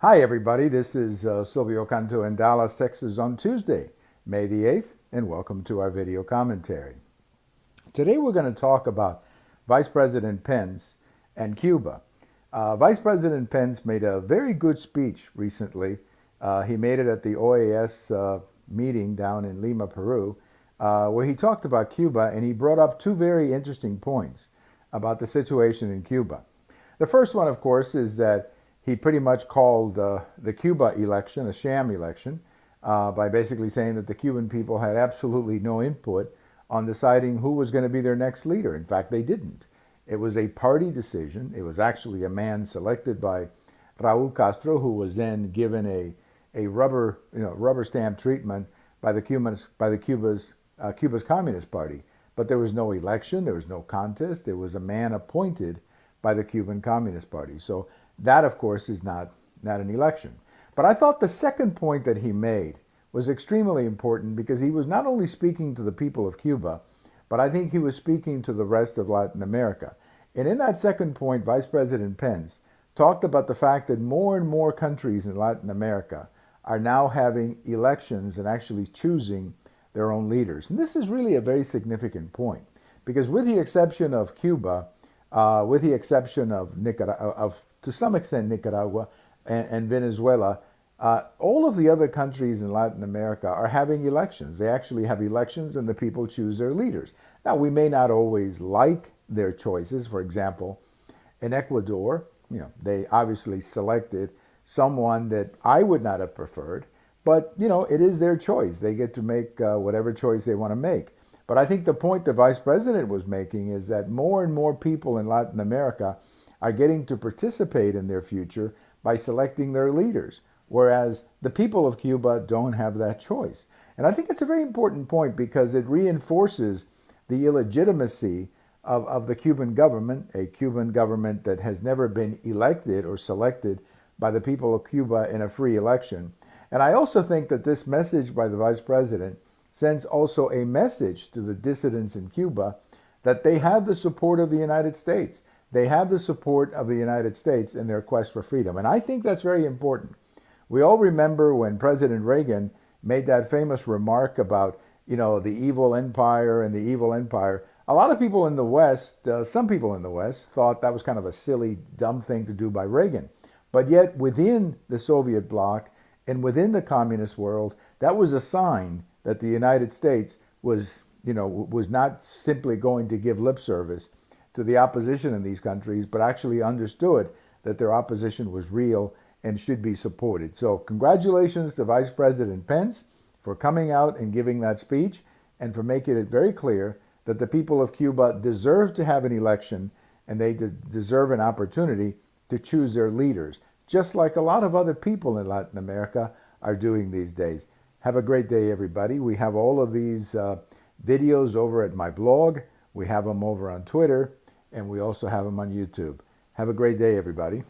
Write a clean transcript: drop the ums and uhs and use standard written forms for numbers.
Hi, everybody. This is Silvio Canto in Dallas, Texas on Tuesday, May the 8th, and welcome to our video commentary. Today we're going to talk about Vice President Pence and Cuba. Vice President Pence made a very good speech recently. He made it at the OAS meeting down in Lima, Peru, where he talked about Cuba, and he brought up two very interesting points about the situation in Cuba. The first one, of course, is that he pretty much called the Cuba election a sham election by basically saying that the Cuban people had absolutely no input on deciding who was going to be their next leader. In fact, they didn't. It was a party decision. It was actually a man selected by Raúl Castro, who was then given a rubber stamp treatment by the Cuba's Communist Party. But there was no election. There was no contest. There was a man appointed by the Cuban Communist Party. So that, of course, is not an election. But I thought the second point that he made was extremely important because he was not only speaking to the people of Cuba, but I think he was speaking to the rest of Latin America. And in that second point, Vice President Pence talked about the fact that more and more countries in Latin America are now having elections and actually choosing their own leaders. And this is really a very significant point because with the exception of Cuba, with the exception of to some extent Nicaragua and Venezuela, all of the other countries in Latin America are having elections. They actually have elections and the people choose their leaders. Now, we may not always like their choices. For example, in Ecuador, they obviously selected someone that I would not have preferred, but, it is their choice. They get to make whatever choice they want to make. But I think the point the vice president was making is that more and more people in Latin America are getting to participate in their future by selecting their leaders, whereas the people of Cuba don't have that choice. And I think it's a very important point because it reinforces the illegitimacy of the Cuban government, a Cuban government that has never been elected or selected by the people of Cuba in a free election. And I also think that this message by the vice president sends also a message to the dissidents in Cuba that they have the support of the United States. They have the support of the United States in their quest for freedom. And I think that's very important. We all remember when President Reagan made that famous remark about, the evil empire and the evil empire. A lot of people in the West, some people in the West, thought that was kind of a silly, dumb thing to do by Reagan. But yet within the Soviet bloc and within the communist world, that was a sign that the United States was not simply going to give lip service to the opposition in these countries, but actually understood that their opposition was real and should be supported. So congratulations to Vice President Pence for coming out and giving that speech and for making it very clear that the people of Cuba deserve to have an election and they deserve an opportunity to choose their leaders, just like a lot of other people in Latin America are doing these days. Have a great day, everybody. We have all of these videos over at my blog. We have them over on Twitter, and we also have them on YouTube. Have a great day, everybody.